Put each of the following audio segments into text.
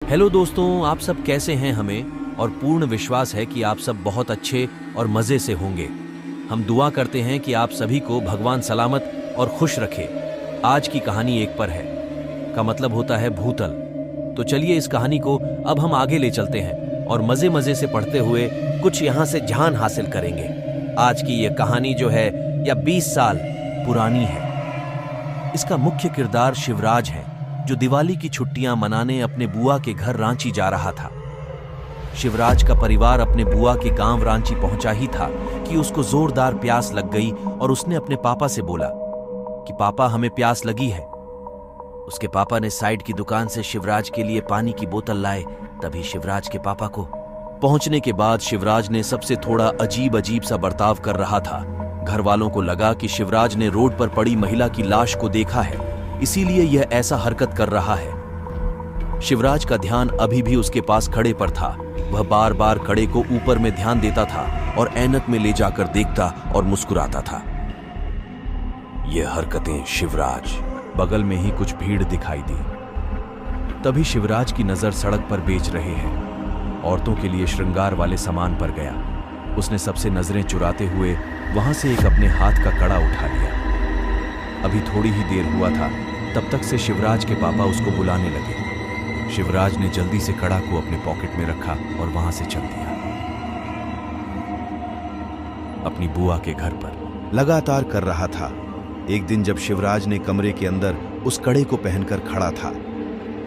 Hello दोस्तों, आप सब कैसे हैं? हमें और पूर्ण विश्वास है कि आप सब बहुत अच्छे और मज़े से होंगे। हम दुआ करते हैं कि आप सभी को भगवान सलामत और खुश रखे। आज की कहानी एक पर है का मतलब होता है भूतल। तो चलिए इस कहानी को अब हम आगे ले चलते हैं और मज़े मज़े से पढ़ते हुए कुछ यहाँ से ध्यान हासिल करेंगे। आज की ये कहानी जो है या 20 साल पुरानी है। इसका मुख्य किरदार शिवराज है, जो दिवाली की छुट्टियां मनाने अपने बुआ के घर रांची जा रहा था। शिवराज का परिवार अपने बुआ के गांव रांची पहुंचा ही था कि उसको जोरदार प्यास लग गई और उसने अपने पापा से बोला कि पापा, हमें प्यास लगी है। उसके पापा ने साइड की दुकान से शिवराज के लिए पानी की बोतल लाए। तभी शिवराज के पापा को पहुंचने के बाद शिवराज ने सबसे थोड़ा अजीब सा बर्ताव कर रहा था। घर वालों को लगा कि शिवराज ने रोड पर पड़ी महिला की लाश को देखा है, इसीलिए यह ऐसा हरकत कर रहा है। शिवराज का ध्यान अभी भी उसके पास खड़े पर था। वह बार बार खड़े को ऊपर में ध्यान देता था और ऐनक में ले जाकर देखता और मुस्कुराता था। यह हरकतें शिवराज। बगल में ही कुछ भीड़ दिखाई दी। तभी शिवराज की नजर सड़क पर बेच रहे हैं औरतों के लिए श्रृंगार वाले सामान पर गया। उसने सबसे नजरें चुराते हुए वहां से एक अपने हाथ का कड़ा उठा लिया। अभी थोड़ी ही देर हुआ था, तब तक से शिवराज के पापा उसको बुलाने लगे। शिवराज ने जल्दी से कड़ा को अपने पॉकेट में रखा और वहां से चल दिया। अपनी बुआ के घर पर लगातार कर रहा था। एक दिन जब शिवराज ने कमरे के अंदर उस कड़े को पहनकर खड़ा था,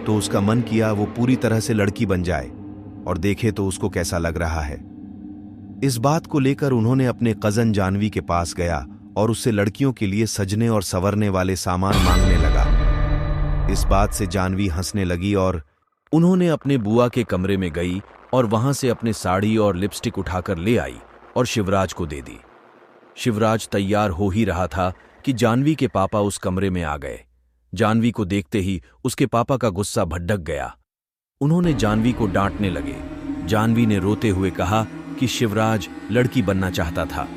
तो उसका मन किया वो पूरी तरह से लड़की बन जाए और देखे तो उसको कैसा लग रहा है। इस बात को लेकर उन्होंने अपने कजन जानवी के पास गया और उससे लड़कियों के लिए सजने और संवरने वाले सामान मांगने लगा। इस बात से जानवी हंसने लगी और उन्होंने अपने बुआ के कमरे में गई और वहां से अपने साड़ी और लिपस्टिक उठाकर ले आई और शिवराज को दे दी। शिवराज तैयार हो ही रहा था कि जानवी के पापा उस कमरे में आ गए। जानवी को देखते ही उसके पापा का गुस्सा भड़क गया। उन्होंने जानवी को डांटने लगे। जानवी ने रोते हुए कहा कि शिवराज लड़की बनना चाहता था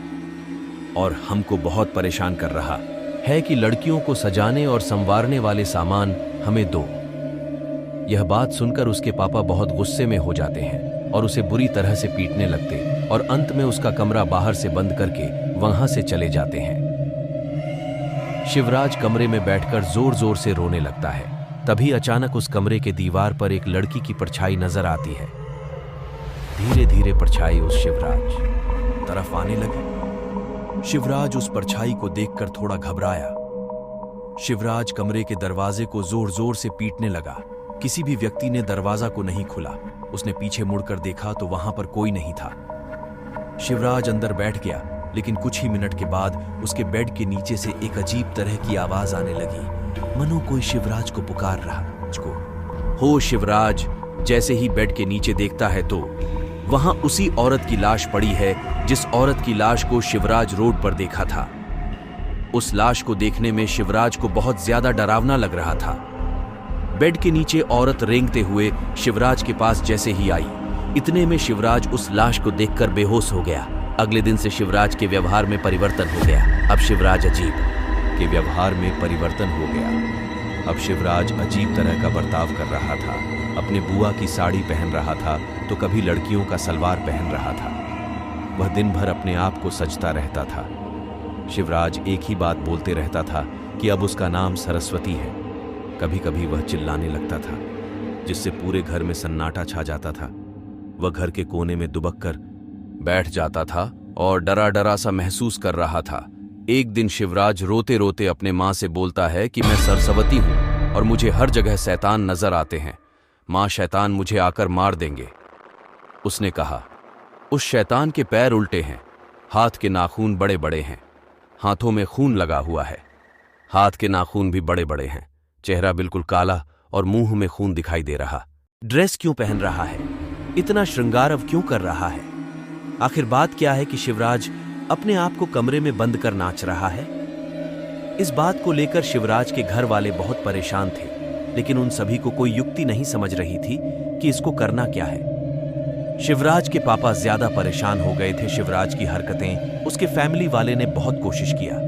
और हमको बहुत परेशान कर रहा है कि लड़कियों को सजाने और संवारने वाले सामान हमें दो। यह बात सुनकर उसके पापा बहुत गुस्से में हो जाते हैं और उसे बुरी तरह से पीटने लगते और अंत में उसका कमरा बाहर से बंद करके वहां से चले जाते हैं। शिवराज कमरे में बैठकर जोर जोर से रोने लगता है। तभी अचानक उस कमरे के दीवार पर एक लड़की की परछाई नजर आती है। धीरे धीरे परछाई उस शिवराज तरफ आने लगी। शिवराज उस परछाई को देखकर थोड़ा घबराया। शिवराज कमरे के दरवाजे को जोर जोर से पीटने लगा। किसी भी व्यक्ति ने दरवाजा को नहीं खुला। उसने पीछे मुड़कर देखा तो वहां पर कोई नहीं था। शिवराज अंदर बैठ गया, लेकिन कुछ ही मिनट के बाद उसके बेड के नीचे से एक अजीब तरह की आवाज आने लगी, मनो कोई शिवराज को पुकार रहा हो। शिवराज जैसे ही बेड के नीचे देखता है तो वहां उसी औरत की लाश पड़ी है जिस औरत की लाश को शिवराज रोड पर देखा था। उस लाश को देखने में शिवराज को बहुत ज्यादा डरावना लग रहा था। बेड के नीचे औरत रेंगते हुए शिवराज के पास जैसे ही आई, इतने में शिवराज उस लाश को देखकर बेहोश हो गया। अगले दिन से शिवराज के व्यवहार में परिवर्तन हो गया। अब शिवराज अजीब के व्यवहार में परिवर्तन हो गया। अब शिवराज अजीब तरह का बर्ताव कर रहा था। अपने बुआ की साड़ी पहन रहा था तो कभी लड़कियों का सलवार पहन रहा था। वह दिन भर अपने आप को सजता रहता था। शिवराज एक ही बात बोलते रहता था कि अब उसका नाम सरस्वती है। कभी कभी वह चिल्लाने लगता था, जिससे पूरे घर में सन्नाटा छा जाता था। वह घर के कोने में दुबक कर बैठ जाता था और डरा डरा सा महसूस कर रहा था। एक दिन शिवराज रोते रोते अपने माँ से बोलता है कि मैं सरस्वती हूँ और मुझे हर जगह शैतान नजर आते हैं। माँ, शैतान मुझे आकर मार देंगे। उसने कहा, उस शैतान के पैर उल्टे हैं, हाथ के नाखून बड़े बड़े हैं, हाथों में खून लगा हुआ है। हाथ के नाखून भी बड़े बड़े हैं, चेहरा बिल्कुल काला और मुंह में खून दिखाई दे रहा। ड्रेस क्यों पहन रहा है? इतना श्रृंगार अब क्यों कर रहा है? आखिर बात क्या है कि शिवराज अपने आप को कमरे में बंद कर नाच रहा है? इस बात को लेकर शिवराज के घर वाले बहुत परेशान थे, लेकिन उन सभी को कोई युक्ति नहीं समझ रही थी कि इसको करना क्या है। शिवराज के पापा ज्यादा परेशान हो गए थे शिवराज की हरकतें। उसके फैमिली वाले ने बहुत कोशिश किया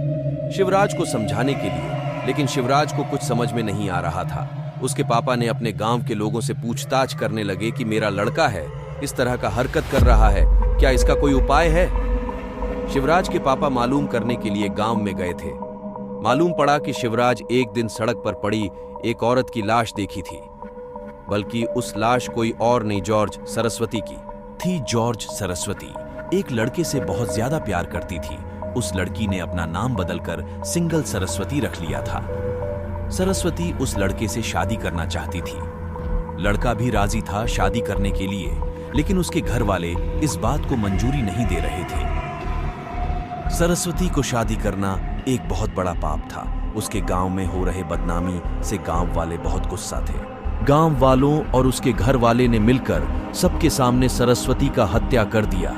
शिवराज को समझाने के लिए, लेकिन शिवराज को कुछ समझ में नहीं आ रहा था। उसके पापा ने अपने गांव के लोगों से पूछताछ करने लगे कि मेरा लड़का है, इस तरह का हरकत कर रहा है, क्या इसका कोई उपाय है? शिवराज के पापा मालूम करने के लिए गांव में गए थे। मालूम पड़ा कि शिवराज एक दिन सड़क पर पड़ी एक औरत की लाश देखी थी, बल्कि उस लाश कोई और नहीं, जॉर्ज सरस्वती की थी। जॉर्ज सरस्वती एक लड़के से बहुत ज्यादा प्यार करती थी। उस लड़की ने अपना नाम बदलकर सिंगल सरस्वती रख लिया था। सरस्वती उस लड़के से शादी करना चाहती थी। लड़का भी राजी था शादी करने के लिए, लेकिन उसके घर वाले इस बात को मंजूरी नहीं दे रहे थे। सरस्वती को शादी करना एक बहुत बड़ा पाप था। उसके गांव में हो रहे बदनामी से गांव वाले बहुत गुस्सा थे। गांव वालों और उसके घर वाले ने मिलकर सबके सामने सरस्वती का हत्या कर दिया।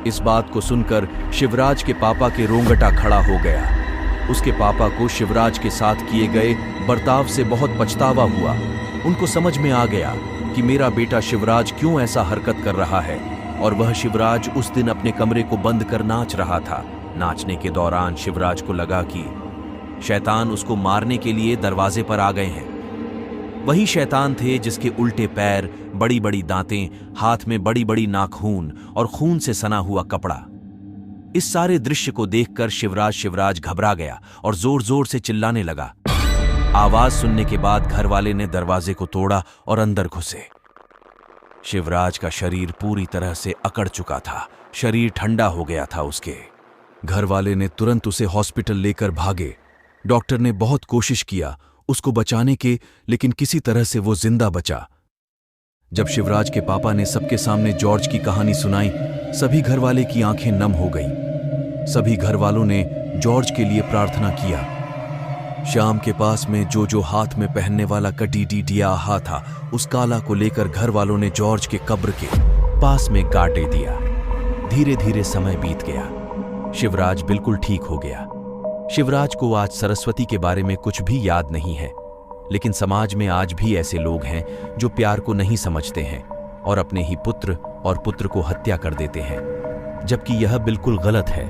इस बात को सुनकर शिवराज के पापा के रोंगटा खड़ा हो गया। उसके पापा को शिवराज के साथ किए गए बर्ताव से बहुत पछतावा हुआ। उनको समझ में आ गया कि मेरा बेटा शिवराज क्यों ऐसा हरकत कर रहा है, और वह शिवराज उस दिन अपने कमरे को बंद कर नाच रहा था। नाचने के दौरान शिवराज को लगा कि शैतान उसको मारने के लिए दरवाजे पर आ गए हैं। वही शैतान थे जिसके उल्टे पैर, बड़ी बड़ी दांतें, हाथ में बड़ी बड़ी नाखून और खून से सना हुआ कपड़ा। इस सारे दृश्य को देखकर शिवराज घबरा गया और जोर जोर से चिल्लाने लगा। आवाज सुनने के बाद घर वाले ने दरवाजे को तोड़ा और अंदर घुसे। शिवराज का शरीर पूरी तरह से अकड़ चुका था। शरीर ठंडा हो गया था उसके। घर वाले ने तुरंत उसे हॉस्पिटल लेकर भागे। डॉक्टर ने बहुत कोशिश किया उसको बचाने के, लेकिन किसी तरह से वो जिंदा बचा। जब शिवराज के पापा ने सबके सामने जॉर्ज की कहानी सुनाई, सभी घर वाले की आंखें नम हो गईं। सभी घर वालों ने जॉर्ज के लिए प्रार्थना किया। शाम के पास में जो हाथ में पहनने वाला कटीडिया आहा था, उस काला को लेकर घर वालों ने जॉर्ज के कब्र के पास में गाटे दिया। धीरे धीरे समय बीत गया। शिवराज बिल्कुल ठीक हो गया। शिवराज को आज सरस्वती के बारे में कुछ भी याद नहीं है, लेकिन समाज में आज भी ऐसे लोग हैं जो प्यार को नहीं समझते हैं और अपने ही पुत्र और पुत्र को हत्या कर देते हैं, जबकि यह बिल्कुल गलत है।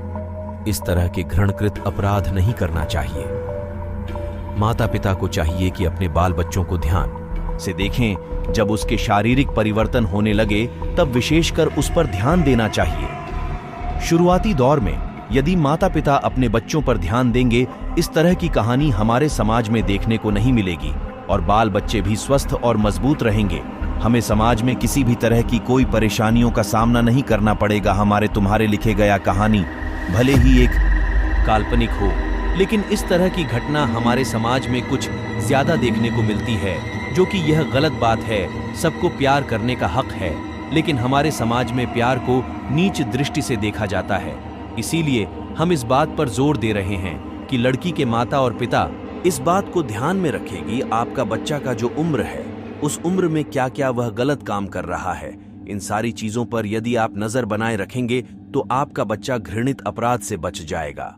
इस तरह के घृणकृत अपराध नहीं करना चाहिए। माता पिता को चाहिए कि अपने बाल बच्चों को ध्यान से देखें। जब उसके शारीरिक परिवर्तन होने लगे तब विशेषकर उस पर ध्यान देना चाहिए। शुरुआती दौर में यदि माता पिता अपने बच्चों पर ध्यान देंगे, इस तरह की कहानी हमारे समाज में देखने को नहीं मिलेगी और बाल बच्चे भी स्वस्थ और मजबूत रहेंगे। हमें समाज में किसी भी तरह की कोई परेशानियों का सामना नहीं करना पड़ेगा। हमारे तुम्हारे लिखे गया कहानी भले ही एक काल्पनिक हो, लेकिन इस तरह की घटना हमारे समाज में कुछ ज्यादा देखने को मिलती है, जो कि यह गलत बात है। सबको प्यार करने का हक है, लेकिन हमारे समाज में प्यार को नीच दृष्टि से देखा जाता है। इसीलिए हम इस बात पर जोर दे रहे हैं कि लड़की के माता और पिता इस बात को ध्यान में रखेगी आपका बच्चा का जो उम्र है, उस उम्र में क्या क्या वह गलत काम कर रहा है। इन सारी चीजों पर यदि आप नजर बनाए रखेंगे तो आपका बच्चा घृणित अपराध से बच जाएगा।